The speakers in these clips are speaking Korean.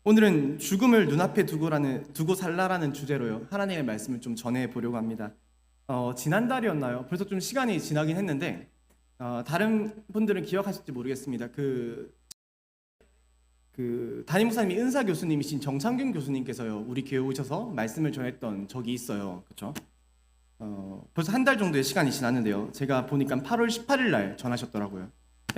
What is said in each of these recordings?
오늘은 죽음을 눈앞에 두고 살라라는 주제로요. 하나님의 말씀을 좀 전해 보려고 합니다. 지난달이었나요? 벌써 좀 시간이 지나긴 했는데 다른 분들은 기억하실지 모르겠습니다. 담임 목사님이 은사 교수님이신 정창균 교수님께서요, 우리 교회 오셔서 말씀을 전했던 적이 있어요. 그렇죠? 벌써 한 달 정도의 시간이 지났는데요. 제가 보니까 8월 18일 날 전하셨더라고요.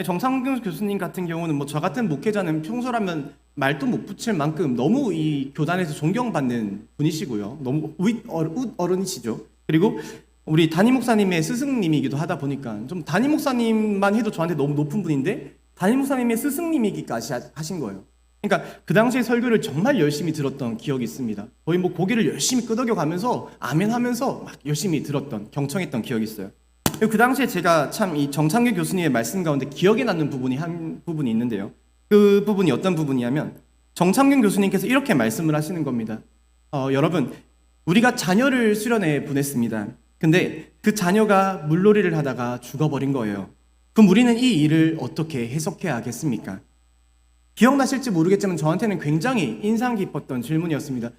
정창균 교수님 같은 경우는 저 같은 목회자는 평소라면 말도 못 붙일 만큼 너무 이 교단에서 존경받는 분이시고요. 너무 어른이시죠. 그리고 우리 담임 목사님의 스승님이기도 하다 보니까 좀 담임 목사님만 해도 저한테 너무 높은 분인데 담임 목사님의 스승님이기까지 하신 거예요. 그러니까 그 당시에 설교를 정말 열심히 들었던 기억이 있습니다. 거의 고개를 열심히 끄덕여 가면서 아멘 하면서 막 열심히 들었던, 경청했던 기억이 있어요. 그 당시에 제가 참 이 정창규 교수님의 말씀 가운데 기억에 남는 한 부분이 있는데요. 그 부분이 어떤 부분이냐면 정창균 교수님께서 이렇게 말씀을 하시는 겁니다. 여러분, 우리가 자녀를 수련회에 보냈습니다. 근데 그 자녀가 물놀이를 하다가 죽어버린 거예요. 그럼 우리는 이 일을 어떻게 해석해야 하겠습니까? 기억나실지 모르겠지만 저한테는 굉장히 인상 깊었던 질문이었습니다.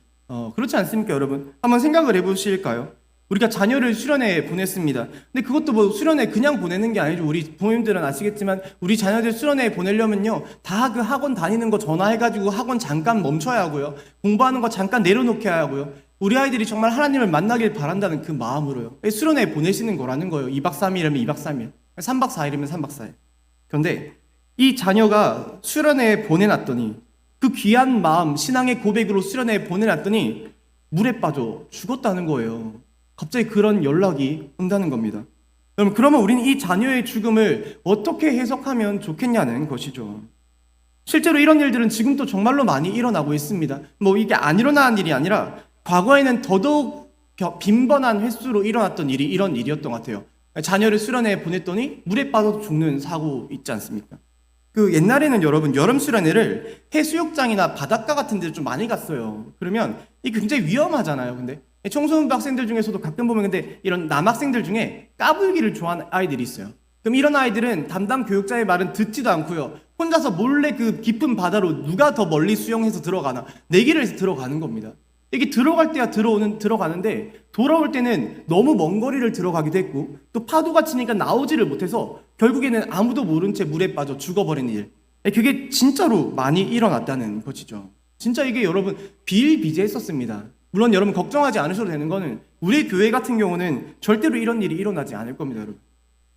그렇지 않습니까, 여러분? 한번 생각을 해보실까요? 우리가 자녀를 수련회에 보냈습니다. 근데 그것도 수련회 그냥 보내는 게 아니죠. 우리 부모님들은 아시겠지만 우리 자녀들 수련회에 보내려면요, 다 그 학원 다니는 거 전화해가지고 학원 잠깐 멈춰야 하고요, 공부하는 거 잠깐 내려놓게 하고요, 우리 아이들이 정말 하나님을 만나길 바란다는 그 마음으로요, 수련회에 보내시는 거라는 거예요. 2박 3일이면 2박 3일, 3박 4일이면 3박 4일. 그런데 이 자녀가 수련회에 보내놨더니, 그 귀한 마음, 신앙의 고백으로 수련회에 보내놨더니 물에 빠져 죽었다는 거예요. 갑자기 그런 연락이 온다는 겁니다. 그러면 우리는 이 자녀의 죽음을 어떻게 해석하면 좋겠냐는 것이죠. 실제로 이런 일들은 지금도 정말로 많이 일어나고 있습니다. 이게 안 일어나는 일이 아니라 과거에는 더더욱 빈번한 횟수로 일어났던 일이 이런 일이었던 것 같아요. 자녀를 수련회에 보냈더니 물에 빠져서 죽는 사고 있지 않습니까? 옛날에는 여러분, 여름 수련회를 해수욕장이나 바닷가 같은 데 좀 많이 갔어요. 그러면 이게 굉장히 위험하잖아요. 근데 청소년부 학생들 중에서도 가끔 보면 근데 이런 남학생들 중에 까불기를 좋아하는 아이들이 있어요. 그럼 이런 아이들은 담당 교육자의 말은 듣지도 않고요, 혼자서 몰래 그 깊은 바다로 누가 더 멀리 수영해서 들어가나 내기를 해서 들어가는 겁니다. 이게 들어갈 때야 들어가는데 돌아올 때는 너무 먼 거리를 들어가기도 했고, 또 파도가 치니까 나오지를 못해서 결국에는 아무도 모른 채 물에 빠져 죽어버리는 일, 그게 진짜로 많이 일어났다는 것이죠. 진짜 이게 여러분 비일비재했었습니다. 물론 여러분 걱정하지 않으셔도 되는 거는 우리 교회 같은 경우는 절대로 이런 일이 일어나지 않을 겁니다. 여러분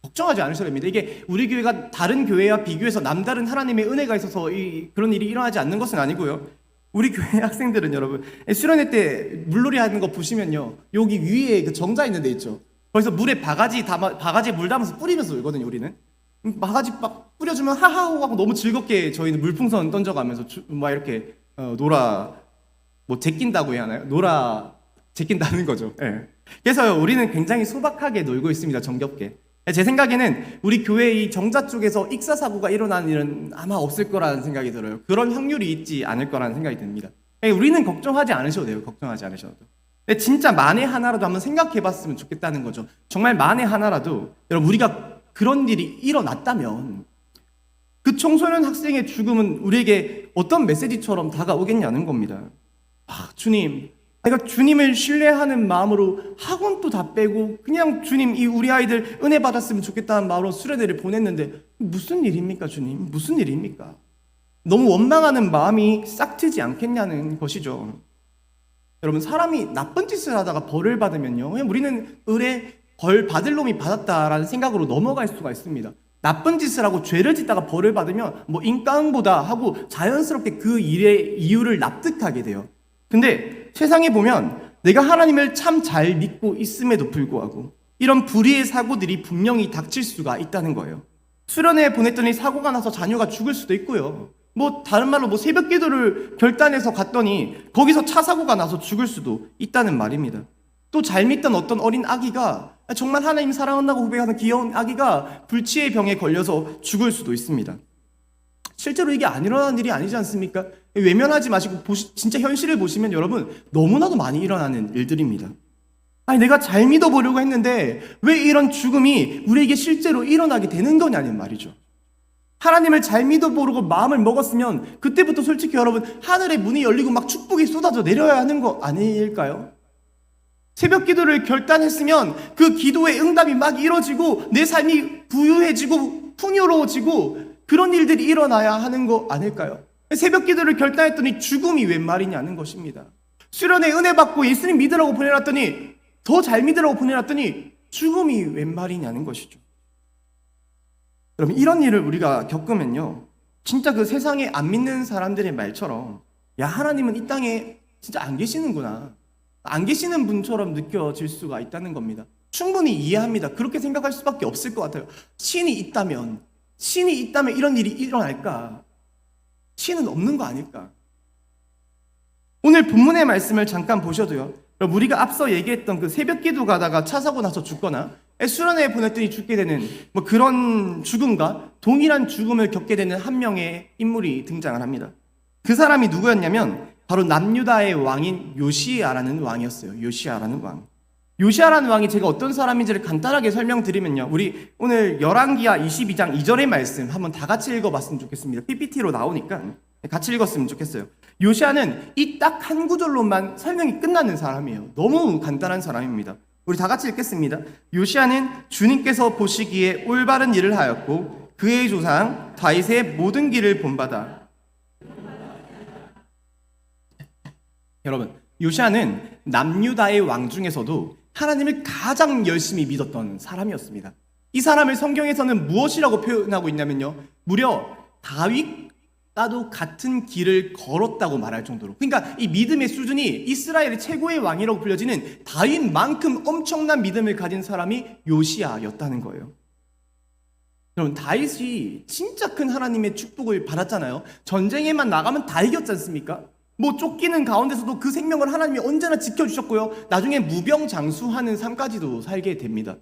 걱정하지 않으셔도 됩니다. 이게 우리 교회가 다른 교회와 비교해서 남다른 하나님의 은혜가 있어서 그런 일이 일어나지 않는 것은 아니고요, 우리 교회 학생들은 여러분 수련회 때 물놀이 하는 거 보시면요, 여기 위에 그 정자 있는 데 있죠. 거기서 물에 바가지 물 담아서 뿌리면서 놀거든요. 우리는 바가지 막 뿌려주면 하하호 하고 너무 즐겁게 저희는 물풍선 던져가면서 막 이렇게 제낀다고 해야 하나요? 제낀다는 거죠. 예. 그래서 우리는 굉장히 소박하게 놀고 있습니다. 정겹게. 제 생각에는 우리 교회 이 정자 쪽에서 익사사고가 일어나는 일은 아마 없을 거라는 생각이 들어요. 그런 확률이 있지 않을 거라는 생각이 듭니다. 우리는 걱정하지 않으셔도 돼요. 걱정하지 않으셔도. 근데 진짜 만에 하나라도 한번 생각해 봤으면 좋겠다는 거죠. 정말 만에 하나라도 여러분, 우리가 그런 일이 일어났다면 그 청소년 학생의 죽음은 우리에게 어떤 메시지처럼 다가오겠냐는 겁니다. 주님, 내가 주님을 신뢰하는 마음으로 학원도 다 빼고 그냥 주님, 이 우리 아이들 은혜 받았으면 좋겠다는 마음으로 수련회를 보냈는데 무슨 일입니까, 주님? 무슨 일입니까? 너무 원망하는 마음이 싹트지 않겠냐는 것이죠. 여러분, 사람이 나쁜 짓을 하다가 벌을 받으면요, 그냥 우리는 벌 받을 놈이 받았다라는 생각으로 넘어갈 수가 있습니다. 나쁜 짓을 하고 죄를 짓다가 벌을 받으면 인과응보다 하고 자연스럽게 그 일의 이유를 납득하게 돼요. 근데 세상에 보면 내가 하나님을 참 잘 믿고 있음에도 불구하고 이런 불의의 사고들이 분명히 닥칠 수가 있다는 거예요. 수련회에 보냈더니 사고가 나서 자녀가 죽을 수도 있고요, 다른 말로 새벽 기도를 결단해서 갔더니 거기서 차 사고가 나서 죽을 수도 있다는 말입니다. 또 잘 믿던 어떤 어린 아기가, 정말 하나님 사랑한다고 고백하는 귀여운 아기가 불치의 병에 걸려서 죽을 수도 있습니다. 실제로 이게 안 일어나는 일이 아니지 않습니까? 외면하지 마시고 진짜 현실을 보시면 여러분 너무나도 많이 일어나는 일들입니다. 내가 잘 믿어보려고 했는데 왜 이런 죽음이 우리에게 실제로 일어나게 되는 거냐는 말이죠. 하나님을 잘 믿어 모르고 마음을 먹었으면 그때부터 솔직히 여러분 하늘의 문이 열리고 막 축복이 쏟아져 내려야 하는 거 아닐까요? 새벽 기도를 결단했으면 그 기도의 응답이 막 이루어지고 내 삶이 부유해지고 풍요로워지고 그런 일들이 일어나야 하는 거 아닐까요? 새벽 기도를 결단했더니 죽음이 웬 말이냐는 것입니다. 수련회 은혜 받고 예수님 믿으라고 보내놨더니 더 잘 믿으라고 보내놨더니 죽음이 웬 말이냐는 것이죠. 여러분 이런 일을 우리가 겪으면요 진짜 그 세상에 안 믿는 사람들의 말처럼 야 하나님은 이 땅에 진짜 안 계시는구나, 안 계시는 분처럼 느껴질 수가 있다는 겁니다. 충분히 이해합니다. 그렇게 생각할 수밖에 없을 것 같아요. 신이 있다면 이런 일이 일어날까? 신은 없는 거 아닐까? 오늘 본문의 말씀을 잠깐 보셔도요 우리가 앞서 얘기했던 그 새벽 기도 가다가 차 사고 나서 죽거나 수련회에 보냈더니 죽게 되는 뭐 그런 죽음과 동일한 죽음을 겪게 되는 한 명의 인물이 등장을 합니다. 그 사람이 누구였냐면 바로 남유다의 왕인 요시야라는 왕이었어요. 요시야라는 왕. 요시야라는 왕이 제가 어떤 사람인지를 간단하게 설명드리면요 우리 오늘 열왕기하 22장 2절의 말씀 한번 다 같이 읽어봤으면 좋겠습니다. PPT로 나오니까 같이 읽었으면 좋겠어요. 요시야는 이 딱 한 구절로만 설명이 끝나는 사람이에요. 너무 간단한 사람입니다. 우리 다 같이 읽겠습니다. 요시야는 주님께서 보시기에 올바른 일을 하였고 그의 조상 다윗의 모든 길을 본받아. 여러분 요시야는 남유다의 왕 중에서도 하나님을 가장 열심히 믿었던 사람이었습니다. 이 사람을 성경에서는 무엇이라고 표현하고 있냐면요 무려 다윗과도 같은 길을 걸었다고 말할 정도로, 그러니까 이 믿음의 수준이 이스라엘의 최고의 왕이라고 불려지는 다윗만큼 엄청난 믿음을 가진 사람이 요시야였다는 거예요. 여러분 다윗이 진짜 큰 하나님의 축복을 받았잖아요. 전쟁에만 나가면 다 이겼지 않습니까? 뭐 쫓기는 가운데서도 그 생명을 하나님이 언제나 지켜주셨고요 나중에 무병장수하는 삶까지도 살게 됩니다.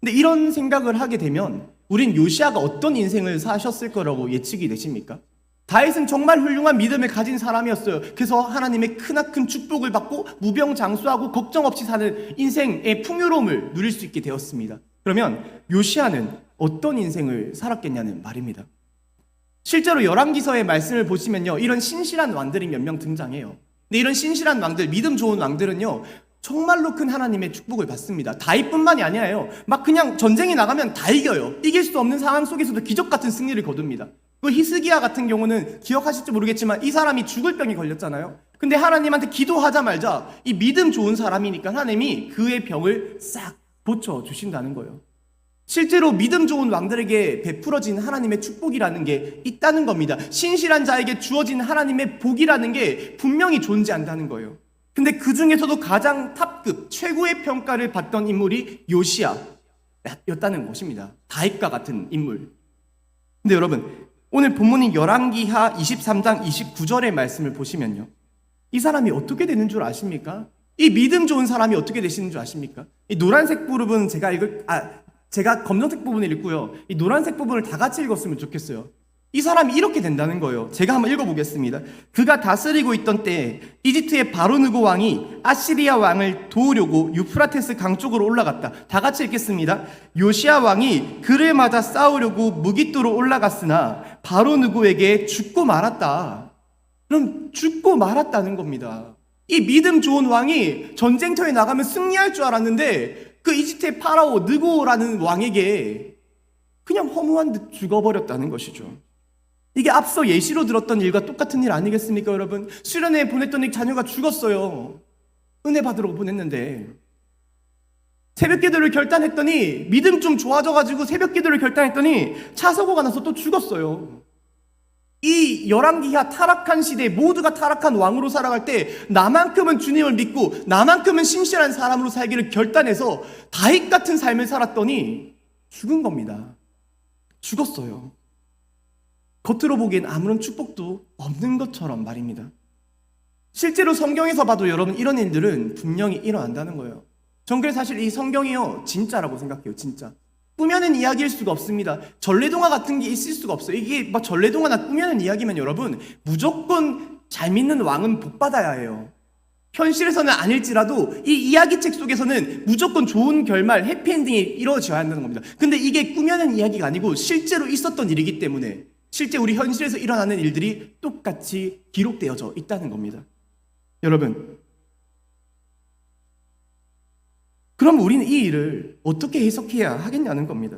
근데 이런 생각을 하게 되면 우린 요시야가 어떤 인생을 사셨을 거라고 예측이 되십니까? 다윗은 정말 훌륭한 믿음을 가진 사람이었어요. 그래서 하나님의 크나큰 축복을 받고 무병장수하고 걱정 없이 사는 인생의 풍요로움을 누릴 수 있게 되었습니다. 그러면 요시야는 어떤 인생을 살았겠냐는 말입니다. 실제로 열왕기서의 말씀을 보시면요 이런 신실한 왕들이 몇 명 등장해요. 근데 이런 신실한 왕들, 믿음 좋은 왕들은요 정말로 큰 하나님의 축복을 받습니다. 다윗뿐만이 아니에요. 막 그냥 전쟁에 나가면 다 이겨요. 이길 수 없는 상황 속에서도 기적 같은 승리를 거둡니다. 그 히스기야 같은 경우는 기억하실지 모르겠지만 이 사람이 죽을 병이 걸렸잖아요. 근데 하나님한테 기도하자마자 이 믿음 좋은 사람이니까 하나님이 그의 병을 싹 고쳐주신다는 거예요. 실제로 믿음 좋은 왕들에게 베풀어진 하나님의 축복이라는 게 있다는 겁니다. 신실한 자에게 주어진 하나님의 복이라는 게 분명히 존재한다는 거예요. 근데 그 중에서도 가장 탑급 최고의 평가를 받던 인물이 요시야였다는 것입니다. 다윗과 같은 인물. 근데 여러분 오늘 본문인 열왕기하 23장 29절의 말씀을 보시면요 이 사람이 어떻게 되는 줄 아십니까? 이 믿음 좋은 사람이 어떻게 되시는 줄 아십니까? 이 노란색 부분은 제가 검정색 부분을 읽고요 이 노란색 부분을 다 같이 읽었으면 좋겠어요. 이 사람이 이렇게 된다는 거예요. 제가 한번 읽어보겠습니다. 그가 다스리고 있던 때에 이집트의 바로느고 왕이 아시리아 왕을 도우려고 유프라테스 강 쪽으로 올라갔다. 다 같이 읽겠습니다. 요시야 왕이 그를 맞아 싸우려고 무깃도로 올라갔으나 바로느고에게 죽고 말았다. 그럼 죽고 말았다는 겁니다. 이 믿음 좋은 왕이 전쟁터에 나가면 승리할 줄 알았는데 그 이집트의 파라오 느고라는 왕에게 그냥 허무한 듯 죽어버렸다는 것이죠. 이게 앞서 예시로 들었던 일과 똑같은 일 아니겠습니까 여러분? 수련회에 보냈더니 자녀가 죽었어요. 은혜 받으러 보냈는데 새벽 기도를 결단했더니 믿음 좀 좋아져가지고 새벽 기도를 결단했더니 차 사고가 나서 또 죽었어요. 이 열왕기하 타락한 시대에 모두가 타락한 왕으로 살아갈 때 나만큼은 주님을 믿고 나만큼은 신실한 사람으로 살기를 결단해서 다윗 같은 삶을 살았더니 죽은 겁니다. 죽었어요. 겉으로 보기엔 아무런 축복도 없는 것처럼 말입니다. 실제로 성경에서 봐도 여러분 이런 일들은 분명히 일어난다는 거예요. 전 그래서 사실 이 성경이요 진짜라고 생각해요. 진짜 꾸며낸 이야기일 수가 없습니다. 전래동화 같은 게 있을 수가 없어요. 이게 막 전래동화나 꾸며낸 이야기면 여러분 무조건 잘 믿는 왕은 복 받아야 해요. 현실에서는 아닐지라도 이 이야기책 속에서는 무조건 좋은 결말, 해피엔딩이 이루어져야 한다는 겁니다. 근데 이게 꾸며낸 이야기가 아니고 실제로 있었던 일이기 때문에 실제 우리 현실에서 일어나는 일들이 똑같이 기록되어져 있다는 겁니다. 여러분, 그럼 우리는 이 일을 어떻게 해석해야 하겠냐는 겁니다.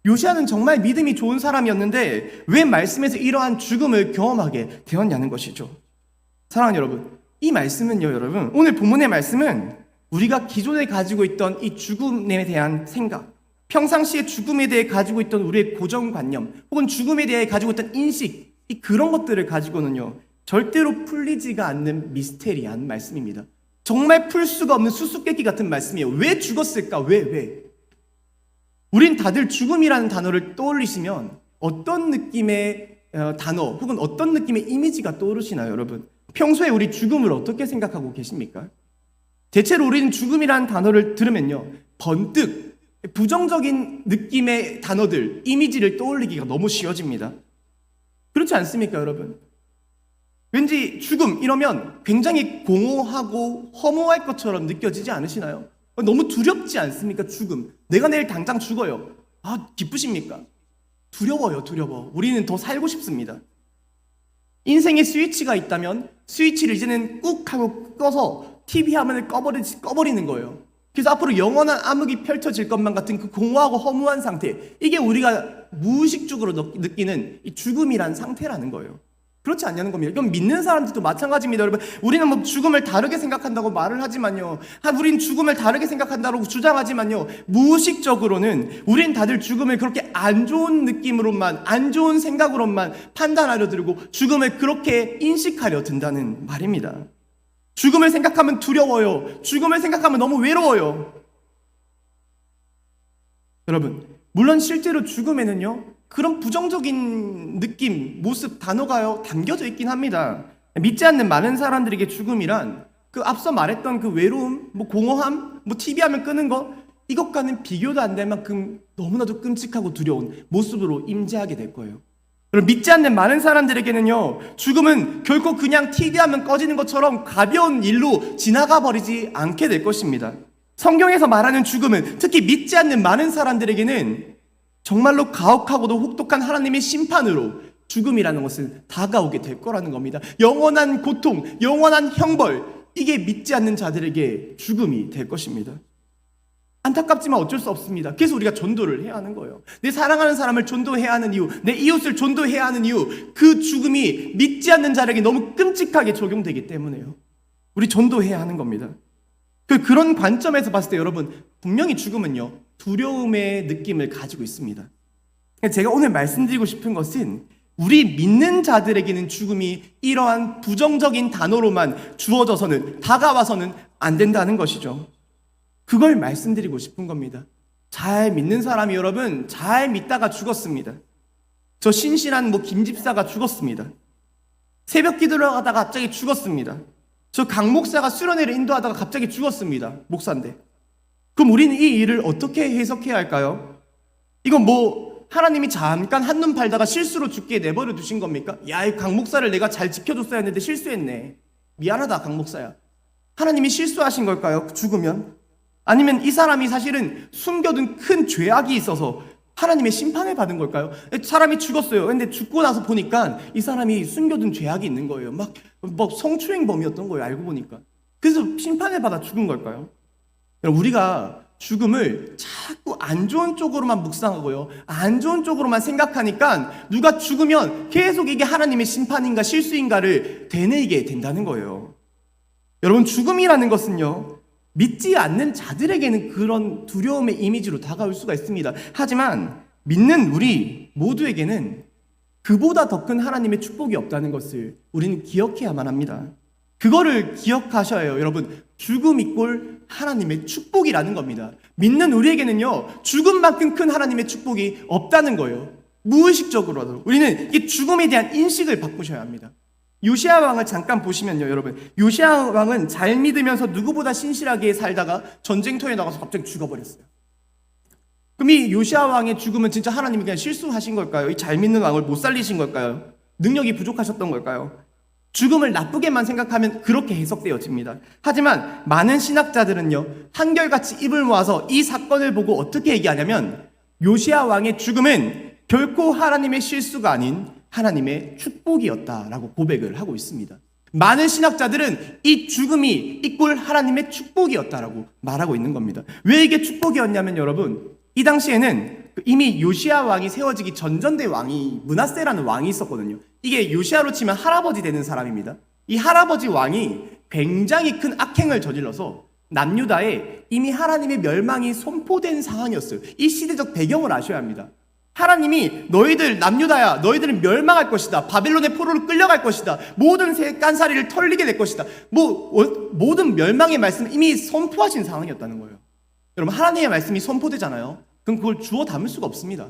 요시아는 정말 믿음이 좋은 사람이었는데 왜 말씀에서 이러한 죽음을 경험하게 되었냐는 것이죠. 사랑하는 여러분, 이 말씀은요, 여러분, 오늘 본문의 말씀은 우리가 기존에 가지고 있던 이 죽음에 대한 생각, 평상시에 죽음에 대해 가지고 있던 우리의 고정관념, 혹은 죽음에 대해 가지고 있던 인식, 그런 것들을 가지고는요, 절대로 풀리지가 않는 미스테리한 말씀입니다. 정말 풀 수가 없는 수수께끼 같은 말씀이에요. 왜 죽었을까? 왜? 우린 다들 죽음이라는 단어를 떠올리시면 어떤 느낌의 단어 혹은 어떤 느낌의 이미지가 떠오르시나요, 여러분? 평소에 우리 죽음을 어떻게 생각하고 계십니까? 대체로 우리는 죽음이라는 단어를 들으면요, 번뜩 부정적인 느낌의 단어들, 이미지를 떠올리기가 너무 쉬워집니다. 그렇지 않습니까, 여러분? 왠지 죽음 이러면 굉장히 공허하고 허무할 것처럼 느껴지지 않으시나요? 너무 두렵지 않습니까, 죽음? 내가 내일 당장 죽어요. 기쁘십니까? 두려워요. 우리는 더 살고 싶습니다. 인생에 스위치가 있다면 스위치를 이제는 꾹 하고 꺼서 TV 화면을 꺼버리는 거예요. 그래서 앞으로 영원한 암흑이 펼쳐질 것만 같은 그 공허하고 허무한 상태, 이게 우리가 무의식적으로 느끼는 이 죽음이란 상태라는 거예요. 그렇지 않냐는 겁니다. 이건 믿는 사람들도 마찬가지입니다, 여러분. 우리는 뭐 죽음을 다르게 생각한다고 말을 하지만요, 우린 죽음을 다르게 생각한다고 주장하지만요, 무의식적으로는 우린 다들 죽음을 그렇게 안 좋은 느낌으로만, 안 좋은 생각으로만 판단하려 들고 죽음을 그렇게 인식하려 든다는 말입니다. 죽음을 생각하면 두려워요. 죽음을 생각하면 너무 외로워요. 여러분, 물론 실제로 죽음에는요, 그런 부정적인 느낌, 모습, 단어가요 담겨져 있긴 합니다. 믿지 않는 많은 사람들에게 죽음이란 그 앞서 말했던 그 외로움, 공허함, TV 화면 끄는 거, 이것과는 비교도 안 될 만큼 너무나도 끔찍하고 두려운 모습으로 임재하게 될 거예요. 그럼 믿지 않는 많은 사람들에게는요, 죽음은 결코 그냥 TV 화면 꺼지는 것처럼 가벼운 일로 지나가 버리지 않게 될 것입니다. 성경에서 말하는 죽음은 특히 믿지 않는 많은 사람들에게는 정말로 가혹하고도 혹독한 하나님의 심판으로 죽음이라는 것은 다가오게 될 거라는 겁니다. 영원한 고통, 영원한 형벌, 이게 믿지 않는 자들에게 죽음이 될 것입니다. 안타깝지만 어쩔 수 없습니다. 그래서 우리가 전도를 해야 하는 거예요. 내 사랑하는 사람을 전도해야 하는 이유, 내 이웃을 전도해야 하는 이유, 그 죽음이 믿지 않는 자에게 너무 끔찍하게 적용되기 때문에요. 우리 전도해야 하는 겁니다. 그런 관점에서 봤을 때 여러분, 분명히 죽음은요, 두려움의 느낌을 가지고 있습니다. 제가 오늘 말씀드리고 싶은 것은 우리 믿는 자들에게는 죽음이 이러한 부정적인 단어로만 주어져서는, 다가와서는 안 된다는 것이죠. 그걸 말씀드리고 싶은 겁니다. 잘 믿는 사람이 여러분, 잘 믿다가 죽었습니다. 저 신실한 김 집사가 죽었습니다. 새벽 기도를 하다가 갑자기 죽었습니다. 저 강 목사가 수련회를 인도하다가 갑자기 죽었습니다. 목사인데. 그럼 우리는 이 일을 어떻게 해석해야 할까요? 이건 하나님이 잠깐 한눈 팔다가 실수로 죽게 내버려 두신 겁니까? 야, 이 강 목사를 내가 잘 지켜줬어야 했는데 실수했네. 미안하다, 강 목사야. 하나님이 실수하신 걸까요? 죽으면? 아니면 이 사람이 사실은 숨겨둔 큰 죄악이 있어서 하나님의 심판을 받은 걸까요? 사람이 죽었어요. 근데 죽고 나서 보니까 이 사람이 숨겨둔 죄악이 있는 거예요. 막 성추행범이었던 거예요, 알고 보니까. 그래서 심판을 받아 죽은 걸까요? 우리가 죽음을 자꾸 안 좋은 쪽으로만 묵상하고요, 안 좋은 쪽으로만 생각하니까 누가 죽으면 계속 이게 하나님의 심판인가 실수인가를 되뇌이게 된다는 거예요. 여러분, 죽음이라는 것은요, 믿지 않는 자들에게는 그런 두려움의 이미지로 다가올 수가 있습니다. 하지만 믿는 우리 모두에게는 그보다 더 큰 하나님의 축복이 없다는 것을 우리는 기억해야만 합니다. 그거를 기억하셔야 해요, 여러분. 죽음 이꼴 하나님의 축복이라는 겁니다. 믿는 우리에게는요, 죽음만큼 큰 하나님의 축복이 없다는 거예요. 무의식적으로라도 우리는 이 죽음에 대한 인식을 바꾸셔야 합니다. 요시야 왕을 잠깐 보시면요, 여러분. 요시야 왕은 잘 믿으면서 누구보다 신실하게 살다가 전쟁터에 나가서 갑자기 죽어버렸어요. 그럼 이 요시야 왕의 죽음은 진짜 하나님이 그냥 실수하신 걸까요? 이 잘 믿는 왕을 못 살리신 걸까요? 능력이 부족하셨던 걸까요? 죽음을 나쁘게만 생각하면 그렇게 해석되어집니다. 하지만 많은 신학자들은요, 한결같이 입을 모아서 이 사건을 보고 어떻게 얘기하냐면 요시야 왕의 죽음은 결코 하나님의 실수가 아닌 하나님의 축복이었다라고 고백을 하고 있습니다. 많은 신학자들은 이 죽음이 이꼴 하나님의 축복이었다라고 말하고 있는 겁니다. 왜 이게 축복이었냐면 여러분, 이 당시에는 이미 요시야 왕이 세워지기 전전대 왕이 므낫세라는 왕이 있었거든요. 이게 요시야로 치면 할아버지 되는 사람입니다. 이 할아버지 왕이 굉장히 큰 악행을 저질러서 남유다에 이미 하나님의 멸망이 선포된 상황이었어요. 이 시대적 배경을 아셔야 합니다. 하나님이 너희들 남유다야, 너희들은 멸망할 것이다. 바벨론의 포로로 끌려갈 것이다. 모든 깐사리를 털리게 될 것이다. 모든 멸망의 말씀을 이미 선포하신 상황이었다는 거예요. 여러분, 하나님의 말씀이 선포되잖아요. 그럼 그걸 주워 담을 수가 없습니다.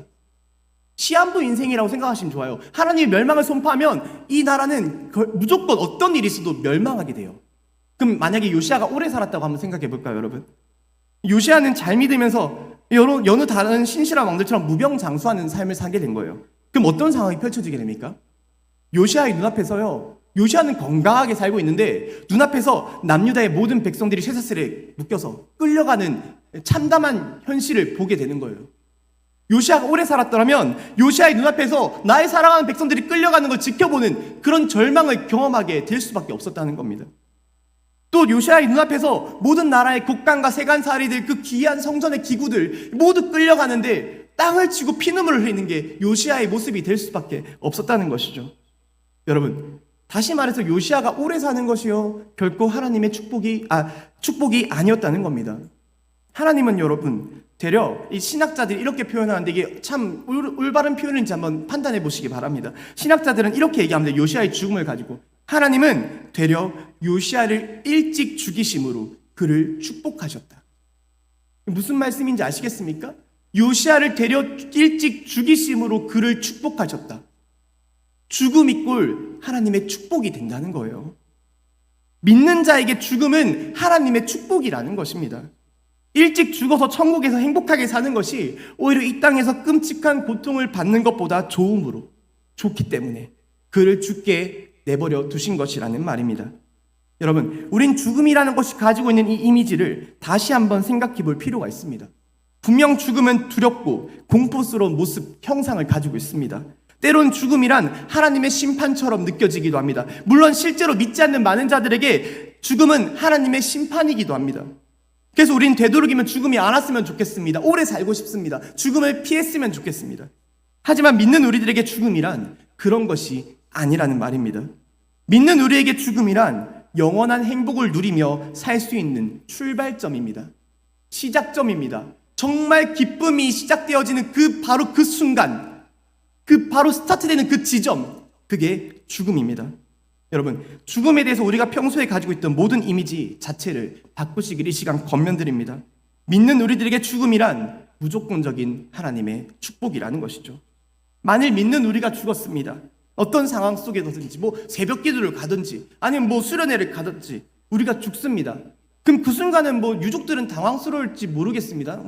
시한부 인생이라고 생각하시면 좋아요. 하나님이 멸망을 선포하면 이 나라는 무조건 어떤 일이 있어도 멸망하게 돼요. 그럼 만약에 요시야가 오래 살았다고 한번 생각해 볼까요, 여러분? 요시야는 잘 믿으면서 여느 다른 신실한 왕들처럼 무병장수하는 삶을 살게 된 거예요. 그럼 어떤 상황이 펼쳐지게 됩니까? 요시야의 눈앞에서요, 요시야는 건강하게 살고 있는데 눈앞에서 남유다의 모든 백성들이 쇠사슬에 묶여서 끌려가는 참담한 현실을 보게 되는 거예요. 요시야가 오래 살았더라면 요시야의 눈앞에서 나의 사랑하는 백성들이 끌려가는 걸 지켜보는 그런 절망을 경험하게 될 수밖에 없었다는 겁니다. 또 요시야의 눈앞에서 모든 나라의 곡간과 세간살이들, 그 귀한 성전의 기구들 모두 끌려가는데 땅을 치고 피눈물을 흘리는 게 요시야의 모습이 될 수밖에 없었다는 것이죠. 여러분, 다시 말해서 요시야가 오래 사는 것이요 결코 하나님의 축복이 아니었다는 겁니다. 하나님은 여러분, 되려 이 신학자들이 이렇게 표현하는데 이게 참 올바른 표현인지 한번 판단해 보시기 바랍니다. 신학자들은 이렇게 얘기합니다. 요시야의 죽음을 가지고 하나님은 되려 요시야를 일찍 죽이심으로 그를 축복하셨다. 무슨 말씀인지 아시겠습니까? 요시야를 되려 일찍 죽이심으로 그를 축복하셨다. 죽음 이꼴 하나님의 축복이 된다는 거예요. 믿는 자에게 죽음은 하나님의 축복이라는 것입니다. 일찍 죽어서 천국에서 행복하게 사는 것이 오히려 이 땅에서 끔찍한 고통을 받는 것보다 좋기 때문에 그를 죽게 내버려 두신 것이라는 말입니다. 여러분, 우린 죽음이라는 것이 가지고 있는 이 이미지를 다시 한번 생각해 볼 필요가 있습니다. 분명 죽음은 두렵고 공포스러운 모습, 형상을 가지고 있습니다. 때론 죽음이란 하나님의 심판처럼 느껴지기도 합니다. 물론 실제로 믿지 않는 많은 자들에게 죽음은 하나님의 심판이기도 합니다. 그래서 우린 되도록이면 죽음이 안 왔으면 좋겠습니다. 오래 살고 싶습니다. 죽음을 피했으면 좋겠습니다. 하지만 믿는 우리들에게 죽음이란 그런 것이 아니라는 말입니다. 믿는 우리에게 죽음이란 영원한 행복을 누리며 살 수 있는 출발점입니다. 시작점입니다. 정말 기쁨이 시작되어지는 바로 그 순간, 바로 스타트되는 그 지점, 그게 죽음입니다. 여러분, 죽음에 대해서 우리가 평소에 가지고 있던 모든 이미지 자체를 바꾸시길 이 시간 권면드립니다. 믿는 우리들에게 죽음이란 무조건적인 하나님의 축복이라는 것이죠. 만일 믿는 우리가 죽었습니다. 어떤 상황 속에서든지 새벽 기도를 가든지 아니면 수련회를 가든지 우리가 죽습니다. 그럼 그 순간은 유족들은 당황스러울지 모르겠습니다.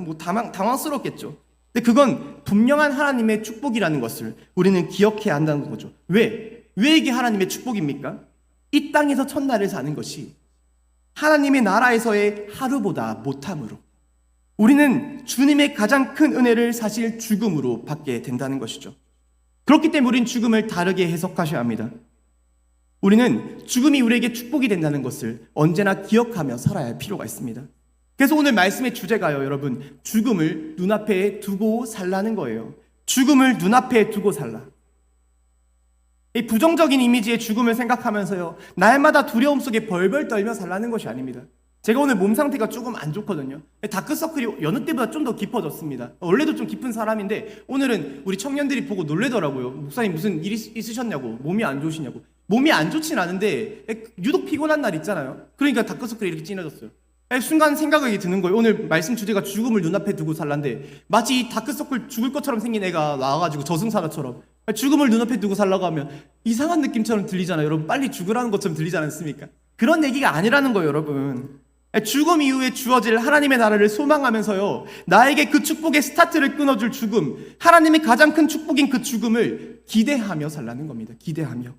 당황스럽겠죠. 근데 그건 분명한 하나님의 축복이라는 것을 우리는 기억해야 한다는 거죠. 왜 이게 하나님의 축복입니까? 이 땅에서 첫날을 사는 것이 하나님의 나라에서의 하루보다 못함으로 우리는 주님의 가장 큰 은혜를 사실 죽음으로 받게 된다는 것이죠. 그렇기 때문에 우리는 죽음을 다르게 해석하셔야 합니다. 우리는 죽음이 우리에게 축복이 된다는 것을 언제나 기억하며 살아야 할 필요가 있습니다. 그래서 오늘 말씀의 주제가요, 여러분, 죽음을 눈앞에 두고 살라는 거예요. 죽음을 눈앞에 두고 살라. 이 부정적인 이미지의 죽음을 생각하면서요, 날마다 두려움 속에 벌벌 떨며 살라는 것이 아닙니다. 제가 오늘 몸 상태가 조금 안 좋거든요. 다크서클이 여느 때보다 좀 더 깊어졌습니다. 원래도 좀 깊은 사람인데 오늘은 우리 청년들이 보고 놀래더라고요. 목사님 무슨 일 있으셨냐고, 몸이 안 좋으시냐고. 몸이 안 좋진 않은데 유독 피곤한 날 있잖아요. 그러니까 다크서클이 이렇게 진해졌어요. 순간 생각이 드는 거예요. 오늘 말씀 주제가 죽음을 눈앞에 두고 살라인데 마치 이 다크서클 죽을 것처럼 생긴 애가 나와가지고 저승사자처럼 죽음을 눈앞에 두고 살라고 하면 이상한 느낌처럼 들리잖아요. 여러분, 빨리 죽으라는 것처럼 들리지 않습니까? 그런 얘기가 아니라는 거예요, 여러분. 죽음 이후에 주어질 하나님의 나라를 소망하면서요, 나에게 그 축복의 스타트를 끊어줄 죽음, 하나님의 가장 큰 축복인 그 죽음을 기대하며 살라는 겁니다. 기대하며.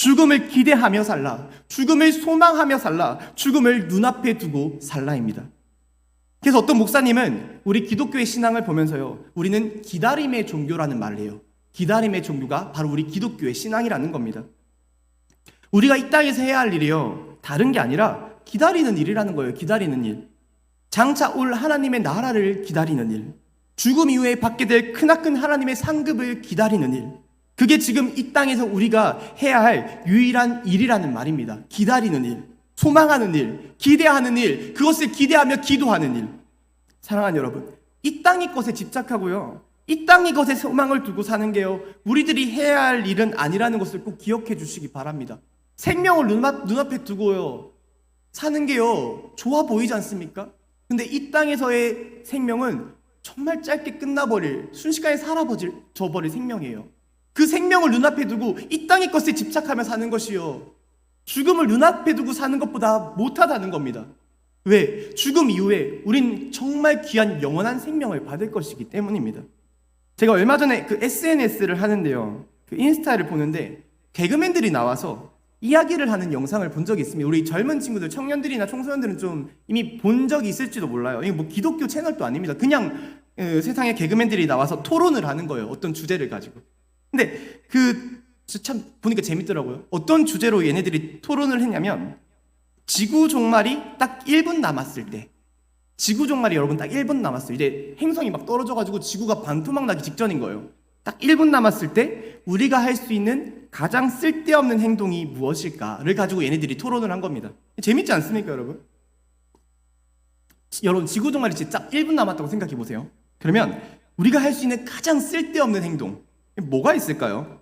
죽음을 기대하며 살라. 죽음을 소망하며 살라. 죽음을 눈앞에 두고 살라입니다. 그래서 어떤 목사님은 우리 기독교의 신앙을 보면서요, 우리는 기다림의 종교라는 말을 해요. 기다림의 종교가 바로 우리 기독교의 신앙이라는 겁니다. 우리가 이 땅에서 해야 할 일이요, 다른 게 아니라 기다리는 일이라는 거예요. 기다리는 일. 장차 올 하나님의 나라를 기다리는 일. 죽음 이후에 받게 될 크나큰 하나님의 상급을 기다리는 일. 그게 지금 이 땅에서 우리가 해야 할 유일한 일이라는 말입니다. 기다리는 일, 소망하는 일, 기대하는 일, 그것을 기대하며 기도하는 일. 사랑하는 여러분, 이 땅의 것에 집착하고요, 이 땅의 것에 소망을 두고 사는 게요, 우리들이 해야 할 일은 아니라는 것을 꼭 기억해 주시기 바랍니다. 생명을 눈앞에 두고요 사는 게요 좋아 보이지 않습니까? 근데 이 땅에서의 생명은 정말 짧게 끝나버릴, 순식간에 사라져버릴 생명이에요. 그 생명을 눈앞에 두고 이 땅의 것에 집착하며 사는 것이요, 죽음을 눈앞에 두고 사는 것보다 못하다는 겁니다. 왜? 죽음 이후에 우린 정말 귀한 영원한 생명을 받을 것이기 때문입니다. 제가 얼마 전에 그 SNS를 하는데요, 그 인스타를 보는데 개그맨들이 나와서 이야기를 하는 영상을 본 적이 있습니다. 우리 젊은 친구들, 청년들이나 청소년들은 좀 이미 본 적이 있을지도 몰라요. 이게 뭐 기독교 채널도 아닙니다. 그냥 세상에 개그맨들이 나와서 토론을 하는 거예요. 어떤 주제를 가지고. 근데 참 보니까 재밌더라고요. 어떤 주제로 얘네들이 토론을 했냐면, 지구 종말이 딱 1분 남았을 때, 지구 종말이 여러분 딱 1분 남았어요. 이제 행성이 막 떨어져가지고 지구가 반토막 나기 직전인 거예요. 딱 1분 남았을 때 우리가 할 수 있는 가장 쓸데없는 행동이 무엇일까를 가지고 얘네들이 토론을 한 겁니다. 재밌지 않습니까, 여러분? 여러분, 지구 종말이 진짜 1분 남았다고 생각해 보세요. 그러면 우리가 할 수 있는 가장 쓸데없는 행동, 뭐가 있을까요?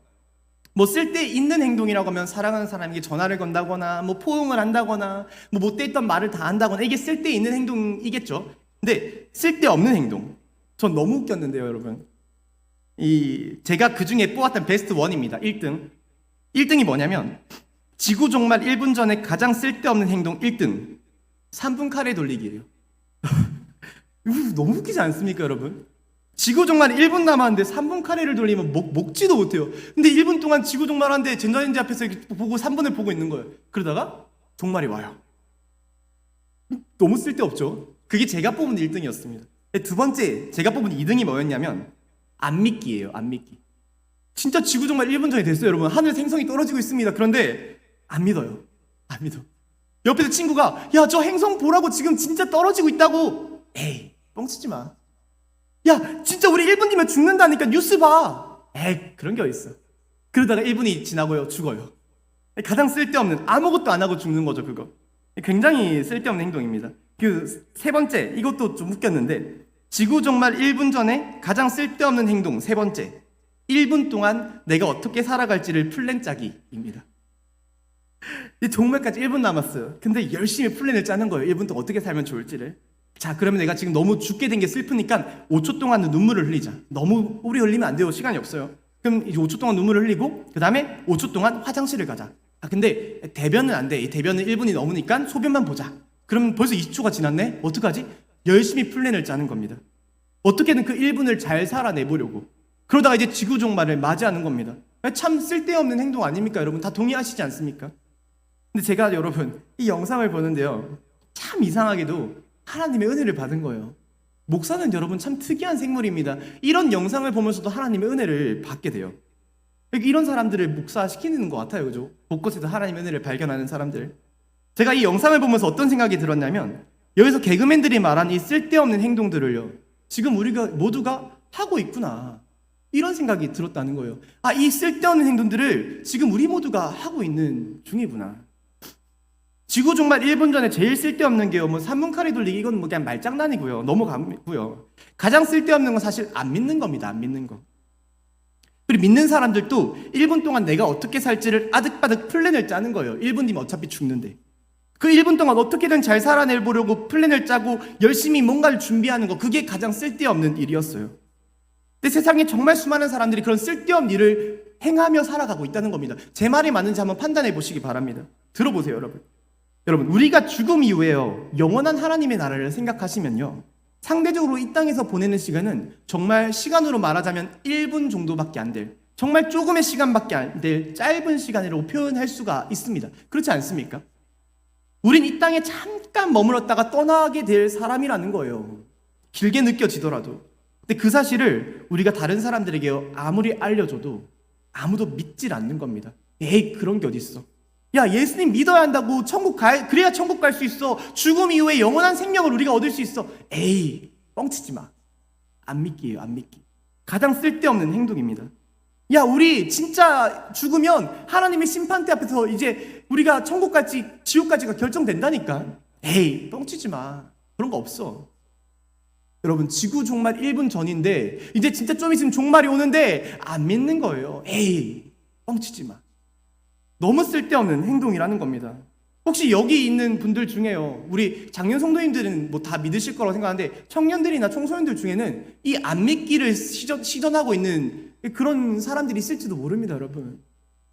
뭐 쓸데있는 행동이라고 하면 사랑하는 사람에게 전화를 건다거나, 뭐 포옹을 한다거나, 뭐 못됐던 말을 다 한다거나, 이게 쓸데있는 행동이겠죠. 근데 쓸데없는 행동, 전 너무 웃겼는데요, 여러분. 제가 그 중에 뽑았던 베스트 1입니다. 1등이 뭐냐면, 지구 종말 1분 전에 가장 쓸데없는 행동 1등, 3분 카레 돌리기예요. 너무 웃기지 않습니까, 여러분? 지구 종말이 1분 남았는데 3분 카레를 돌리면 먹지도 못해요. 근데 1분 동안 지구 종말하는데 전자레인지 앞에서 이렇게 보고 3분을 보고 있는 거예요. 그러다가 종말이 와요. 너무 쓸데없죠? 그게 제가 뽑은 1등이었습니다. 두 번째, 제가 뽑은 2등이 뭐였냐면 안 믿기예요. 안 믿기. 진짜 지구 종말 1분 전에 됐어요, 여러분. 하늘 생성이 떨어지고 있습니다. 그런데 안 믿어요. 안 믿어. 옆에서 친구가, 야, 저 행성 보라고, 지금 진짜 떨어지고 있다고. 에이, 뻥치지 마. 야, 진짜 우리 1분 뒤면 죽는다니까, 뉴스 봐. 에이, 그런 게 어딨어. 그러다가 1분이 지나고요, 죽어요. 가장 쓸데없는, 아무것도 안 하고 죽는 거죠, 그거. 굉장히 쓸데없는 행동입니다. 세 번째, 이것도 좀 웃겼는데, 지구 종말 1분 전에 가장 쓸데없는 행동 세 번째, 1분 동안 내가 어떻게 살아갈지를 플랜 짜기입니다. 종말까지 1분 남았어요. 근데 열심히 플랜을 짜는 거예요. 1분 동안 어떻게 살면 좋을지를. 자, 그러면 내가 지금 너무 죽게 된 게 슬프니까 5초 동안은 눈물을 흘리자. 너무 오래 흘리면 안 돼요. 시간이 없어요. 그럼 이제 5초 동안 눈물을 흘리고, 그 다음에 5초 동안 화장실을 가자. 근데 대변은 안 돼. 이 대변은 1분이 넘으니까 소변만 보자. 그럼 벌써 20초가 지났네? 어떡하지? 열심히 플랜을 짜는 겁니다. 어떻게든 그 1분을 잘 살아내보려고. 그러다가 이제 지구 종말을 맞이하는 겁니다. 참 쓸데없는 행동 아닙니까, 여러분? 다 동의하시지 않습니까? 근데 제가 여러분, 이 영상을 보는데요, 참 이상하게도 하나님의 은혜를 받은 거예요. 목사는 여러분 참 특이한 생물입니다. 이런 영상을 보면서도 하나님의 은혜를 받게 돼요. 이런 사람들을 목사시키는 것 같아요, 그죠? 곳곳에서 하나님의 은혜를 발견하는 사람들. 제가 이 영상을 보면서 어떤 생각이 들었냐면, 여기서 개그맨들이 말한 이 쓸데없는 행동들을요, 지금 우리가 모두가 하고 있구나, 이런 생각이 들었다는 거예요. 아, 이 쓸데없는 행동들을 지금 우리 모두가 하고 있는 중이구나. 지구 종말 1분 전에 제일 쓸데없는 게요, 뭐 3분 카레 돌리기, 이건 뭐 그냥 말장난이고요. 넘어가고요. 가장 쓸데없는 건 사실 안 믿는 겁니다. 안 믿는 거. 그리고 믿는 사람들도 1분 동안 내가 어떻게 살지를 아득바득 플랜을 짜는 거예요. 1분 뒤면 어차피 죽는데. 그 1분 동안 어떻게든 잘 살아내보려고 플랜을 짜고 열심히 뭔가를 준비하는 거, 그게 가장 쓸데없는 일이었어요. 근데 세상에 정말 수많은 사람들이 그런 쓸데없는 일을 행하며 살아가고 있다는 겁니다. 제 말이 맞는지 한번 판단해 보시기 바랍니다. 들어보세요, 여러분. 여러분, 우리가 죽음 이후에요, 영원한 하나님의 나라를 생각하시면요, 상대적으로 이 땅에서 보내는 시간은 정말 시간으로 말하자면 1분 정도밖에 안 될, 정말 조금의 시간밖에 안 될 짧은 시간이라고 표현할 수가 있습니다. 그렇지 않습니까? 우린 이 땅에 잠깐 머물렀다가 떠나게 될 사람이라는 거예요. 길게 느껴지더라도. 근데 그 사실을 우리가 다른 사람들에게 아무리 알려줘도 아무도 믿질 않는 겁니다. 에이, 그런 게 어딨어. 야, 예수님 믿어야 한다고. 그래야 천국 갈 수 있어. 죽음 이후에 영원한 생명을 우리가 얻을 수 있어. 에이, 뻥치지 마. 안 믿기예요, 안 믿기. 가장 쓸데없는 행동입니다. 야, 우리 진짜 죽으면 하나님의 심판대 앞에서 이제 우리가 천국 갈지 지옥 갈지가 결정된다니까. 에이, 뻥치지 마. 그런 거 없어. 여러분, 지구 종말 1분 전인데 이제 진짜 좀 있으면 종말이 오는데 안 믿는 거예요. 에이, 뻥치지 마. 너무 쓸데없는 행동이라는 겁니다. 혹시 여기 있는 분들 중에요, 우리 장년 성도님들은 뭐 다 믿으실 거라고 생각하는데 청년들이나 청소년들 중에는 이 안 믿기를 시전하고 있는 그런 사람들이 있을지도 모릅니다. 여러분,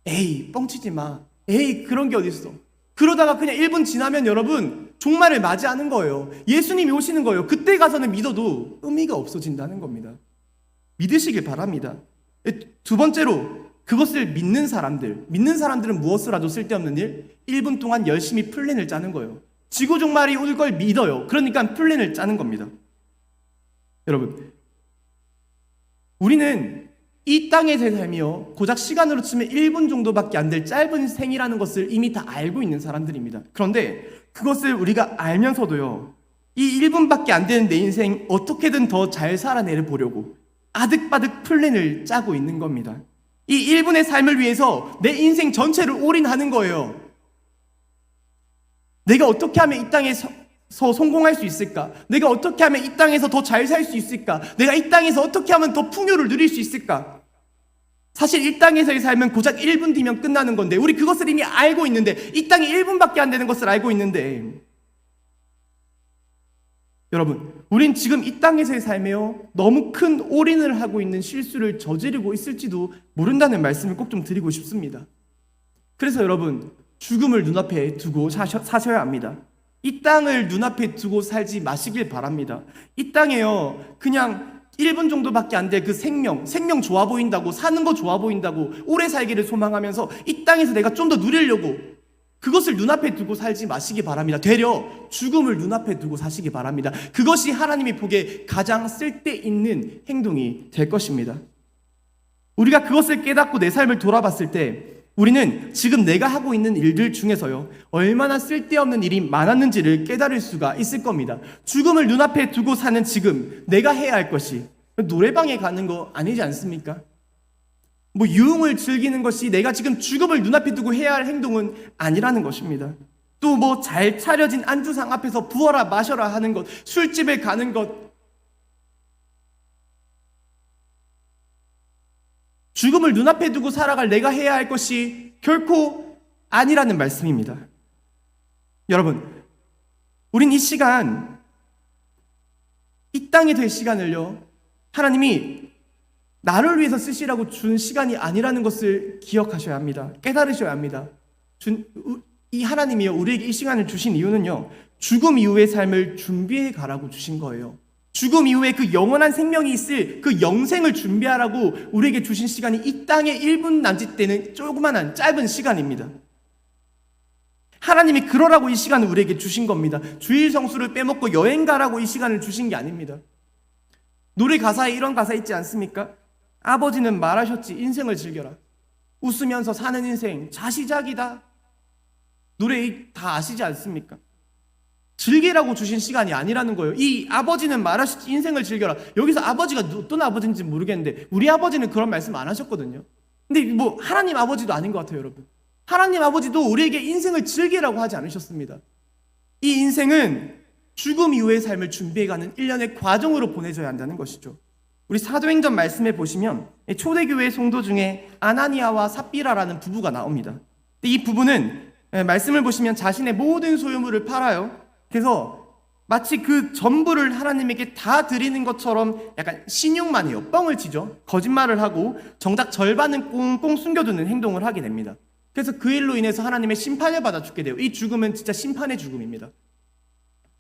에이, 뻥치지 마. 에이, 그런 게 어딨어. 그러다가 그냥 1분 지나면 여러분 종말을 맞이하는 거예요. 예수님이 오시는 거예요. 그때 가서는 믿어도 의미가 없어진다는 겁니다. 믿으시길 바랍니다. 두 번째로, 그것을 믿는 사람들은 무엇을 하도 쓸데없는 일? 1분 동안 열심히 플랜을 짜는 거예요. 지구 종말이 올 걸 믿어요. 그러니까 플랜을 짜는 겁니다. 여러분, 우리는 이 땅에서의 삶이요, 고작 시간으로 치면 1분 정도밖에 안 될 짧은 생이라는 것을 이미 다 알고 있는 사람들입니다. 그런데 그것을 우리가 알면서도요, 이 1분밖에 안 되는 내 인생 어떻게든 더 잘 살아내 보려고 아득바득 플랜을 짜고 있는 겁니다. 이 1분의 삶을 위해서 내 인생 전체를 올인하는 거예요. 내가 어떻게 하면 이 땅에서 성공할 수 있을까? 내가 어떻게 하면 이 땅에서 더 잘 살 수 있을까? 내가 이 땅에서 어떻게 하면 더 풍요를 누릴 수 있을까? 사실 이 땅에서의 삶은 고작 1분 뒤면 끝나는 건데 우리 그것을 이미 알고 있는데, 이 땅이 1분밖에 안 되는 것을 알고 있는데, 여러분, 우린 지금 이 땅에서의 삶에요, 너무 큰 올인을 하고 있는 실수를 저지르고 있을지도 모른다는 말씀을 꼭 좀 드리고 싶습니다. 그래서 여러분, 죽음을 눈앞에 두고 사셔야 합니다. 이 땅을 눈앞에 두고 살지 마시길 바랍니다. 이 땅에요, 그냥 1분 정도밖에 안 될 그 생명 좋아 보인다고, 사는 거 좋아 보인다고 오래 살기를 소망하면서 이 땅에서 내가 좀 더 누리려고 그것을 눈앞에 두고 살지 마시기 바랍니다. 되려 죽음을 눈앞에 두고 사시기 바랍니다. 그것이 하나님이 보기에 가장 쓸데있는 행동이 될 것입니다. 우리가 그것을 깨닫고 내 삶을 돌아봤을 때 우리는 지금 내가 하고 있는 일들 중에서요, 얼마나 쓸데없는 일이 많았는지를 깨달을 수가 있을 겁니다. 죽음을 눈앞에 두고 사는 지금 내가 해야 할 것이 노래방에 가는 거 아니지 않습니까? 뭐 유흥을 즐기는 것이 내가 지금 죽음을 눈앞에 두고 해야 할 행동은 아니라는 것입니다. 또 뭐 잘 차려진 안주상 앞에서 부어라 마셔라 하는 것, 술집에 가는 것, 죽음을 눈앞에 두고 살아갈 내가 해야 할 것이 결코 아니라는 말씀입니다. 여러분, 우린 이 시간, 이 땅에 될 시간을요, 하나님이 나를 위해서 쓰시라고 준 시간이 아니라는 것을 기억하셔야 합니다. 깨달으셔야 합니다. 이 하나님이요, 우리에게 이 시간을 주신 이유는요, 죽음 이후의 삶을 준비해 가라고 주신 거예요. 죽음 이후에 그 영원한 생명이 있을 그 영생을 준비하라고 우리에게 주신 시간이 이 땅에 1분 남짓되는 조그만한 짧은 시간입니다. 하나님이 그러라고 이 시간을 우리에게 주신 겁니다. 주일 성수를 빼먹고 여행 가라고 이 시간을 주신 게 아닙니다. 노래 가사에 이런 가사 있지 않습니까? 아버지는 말하셨지, 인생을 즐겨라. 웃으면서 사는 인생 자시작이다. 노래 다 아시지 않습니까? 즐기라고 주신 시간이 아니라는 거예요. 이 아버지는 말하셨지, 인생을 즐겨라. 여기서 아버지가 어떤 아버지인지 모르겠는데 우리 아버지는 그런 말씀 안 하셨거든요. 근데 뭐 하나님 아버지도 아닌 것 같아요, 여러분. 하나님 아버지도 우리에게 인생을 즐기라고 하지 않으셨습니다. 이 인생은 죽음 이후의 삶을 준비해가는 일련의 과정으로 보내줘야 한다는 것이죠. 우리 사도행전 말씀에 보시면 초대교회 성도 중에 아나니아와 삽비라라는 부부가 나옵니다. 이 부부는 말씀을 보시면 자신의 모든 소유물을 팔아요. 그래서 마치 그 전부를 하나님에게 다 드리는 것처럼 약간 신용만 해요. 뻥을 치죠. 거짓말을 하고 정작 절반은 꽁꽁 숨겨두는 행동을 하게 됩니다. 그래서 그 일로 인해서 하나님의 심판을 받아 죽게 돼요. 이 죽음은 진짜 심판의 죽음입니다.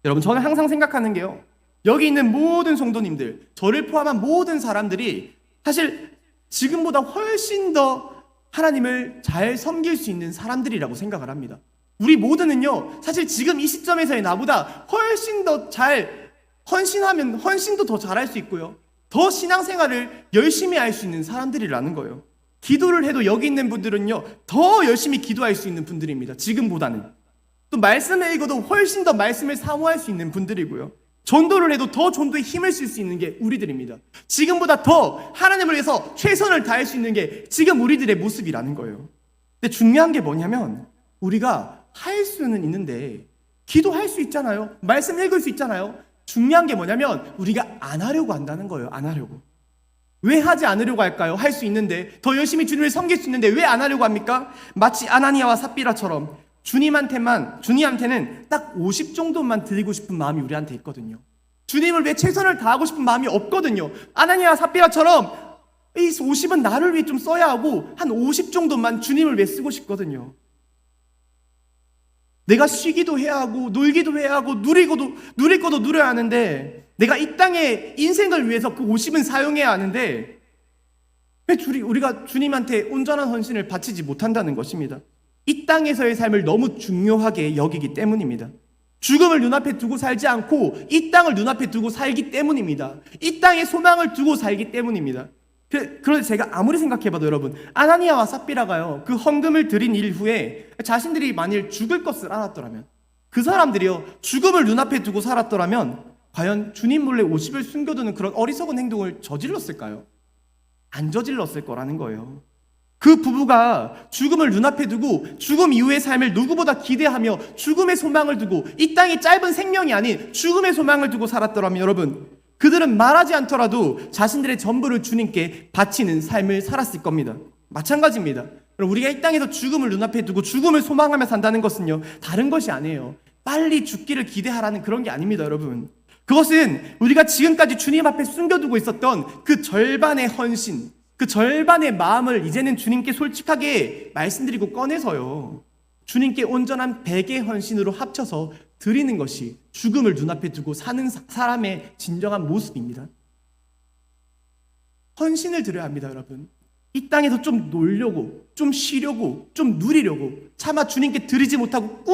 여러분, 저는 항상 생각하는 게요, 여기 있는 모든 성도님들, 저를 포함한 모든 사람들이 사실 지금보다 훨씬 더 하나님을 잘 섬길 수 있는 사람들이라고 생각을 합니다. 우리 모두는요, 사실 지금 이 시점에서의 나보다 훨씬 더 잘 헌신하면 훨씬 더 잘할 수 있고요, 더 신앙생활을 열심히 할 수 있는 사람들이라는 거예요. 기도를 해도 여기 있는 분들은요, 더 열심히 기도할 수 있는 분들입니다. 지금보다는. 또 말씀을 읽어도 훨씬 더 말씀을 사모할 수 있는 분들이고요, 전도를 해도 더 전도에 힘을 쓸 수 있는 게 우리들입니다. 지금보다 더 하나님을 위해서 최선을 다할 수 있는 게 지금 우리들의 모습이라는 거예요. 근데 중요한 게 뭐냐면, 우리가 할 수는 있는데, 기도할 수 있잖아요, 말씀 읽을 수 있잖아요. 중요한 게 뭐냐면 우리가 안 하려고 한다는 거예요. 안 하려고. 왜 하지 않으려고 할까요? 할 수 있는데, 더 열심히 주님을 섬길 수 있는데 왜 안 하려고 합니까? 마치 아나니아와 삽비라처럼 주님한테는 딱 50 정도만 드리고 싶은 마음이 우리한테 있거든요. 주님을 위해 최선을 다하고 싶은 마음이 없거든요. 아나니아와 삽비라처럼 이 50은 나를 위해 좀 써야 하고 한 50 정도만 주님을 위해 쓰고 싶거든요. 내가 쉬기도 해야 하고 놀기도 해야 하고 누릴 것도 누려야 하는데, 내가 이 땅의 인생을 위해서 그 50은 사용해야 하는데 왜 우리가 주님한테 온전한 헌신을 바치지 못한다는 것입니다. 이 땅에서의 삶을 너무 중요하게 여기기 때문입니다. 죽음을 눈앞에 두고 살지 않고 이 땅을 눈앞에 두고 살기 때문입니다. 이 땅에 소망을 두고 살기 때문입니다. 그런데 제가 아무리 생각해봐도 여러분, 아나니아와 삽비라가요, 그 헌금을 드린 이후에 자신들이 만일 죽을 것을 알았더라면, 그 사람들이요 죽음을 눈앞에 두고 살았더라면 과연 주님 몰래 50을 숨겨두는 그런 어리석은 행동을 저질렀을까요? 안 저질렀을 거라는 거예요. 그 부부가 죽음을 눈앞에 두고 죽음 이후의 삶을 누구보다 기대하며 죽음의 소망을 두고, 이 땅이 짧은 생명이 아닌 죽음의 소망을 두고 살았더라면 여러분, 그들은 말하지 않더라도 자신들의 전부를 주님께 바치는 삶을 살았을 겁니다. 마찬가지입니다. 우리가 이 땅에서 죽음을 눈앞에 두고 죽음을 소망하며 산다는 것은요, 다른 것이 아니에요. 빨리 죽기를 기대하라는 그런 게 아닙니다, 여러분. 그것은 우리가 지금까지 주님 앞에 숨겨두고 있었던 그 절반의 헌신, 그 절반의 마음을 이제는 주님께 솔직하게 말씀드리고 꺼내서요, 주님께 온전한 100의 헌신으로 합쳐서 드리는 것이 죽음을 눈앞에 두고 사는 사람의 진정한 모습입니다. 헌신을 드려야 합니다, 여러분. 이 땅에서 좀 놀려고, 좀 쉬려고, 좀 누리려고 차마 주님께 드리지 못하고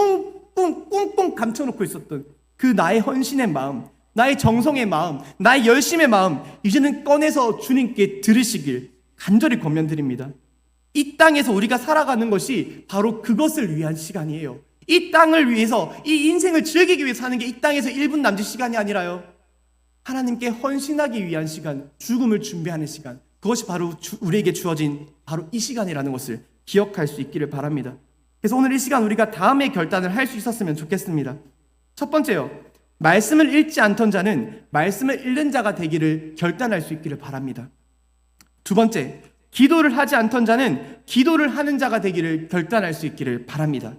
꽁꽁 감춰놓고 있었던 그 나의 헌신의 마음, 나의 정성의 마음, 나의 열심의 마음, 이제는 꺼내서 주님께 드리시길 간절히 권면드립니다. 이 땅에서 우리가 살아가는 것이 바로 그것을 위한 시간이에요. 이 땅을 위해서, 이 인생을 즐기기 위해 사는 게 이 땅에서 1분 남짓 시간이 아니라요, 하나님께 헌신하기 위한 시간, 죽음을 준비하는 시간, 그것이 바로 우리에게 주어진 바로 이 시간이라는 것을 기억할 수 있기를 바랍니다. 그래서 오늘 이 시간 우리가 다음의 결단을 할 수 있었으면 좋겠습니다. 첫 번째요, 말씀을 읽지 않던 자는 말씀을 읽는 자가 되기를 결단할 수 있기를 바랍니다. 두 번째, 기도를 하지 않던 자는 기도를 하는 자가 되기를 결단할 수 있기를 바랍니다.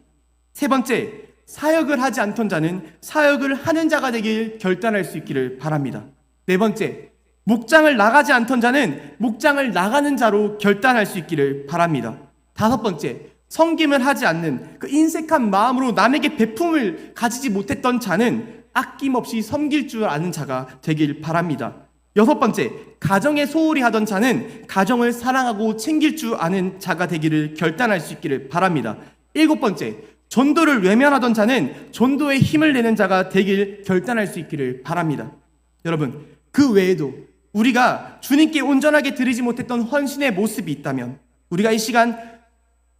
세 번째, 사역을 하지 않던 자는 사역을 하는 자가 되길 결단할 수 있기를 바랍니다. 네 번째, 목장을 나가지 않던 자는 목장을 나가는 자로 결단할 수 있기를 바랍니다. 다섯 번째, 섬김을 하지 않는 그 인색한 마음으로 남에게 베품을 가지지 못했던 자는 아낌없이 섬길 줄 아는 자가 되길 바랍니다. 여섯 번째, 가정에 소홀히 하던 자는 가정을 사랑하고 챙길 줄 아는 자가 되기를 결단할 수 있기를 바랍니다. 일곱 번째, 전도를 외면하던 자는 전도에 힘을 내는 자가 되길 결단할 수 있기를 바랍니다. 여러분, 그 외에도 우리가 주님께 온전하게 드리지 못했던 헌신의 모습이 있다면, 우리가 이 시간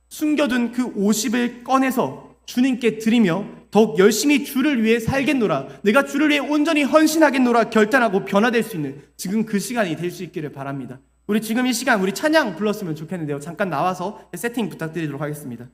숨겨둔 그 50을 꺼내서 주님께 드리며 더욱 열심히 주를 위해 살겠노라, 내가 주를 위해 온전히 헌신하겠노라 결단하고 변화될 수 있는 지금 그 시간이 될 수 있기를 바랍니다. 우리 지금 이 시간 우리 찬양 불렀으면 좋겠는데요, 잠깐 나와서 세팅 부탁드리도록 하겠습니다.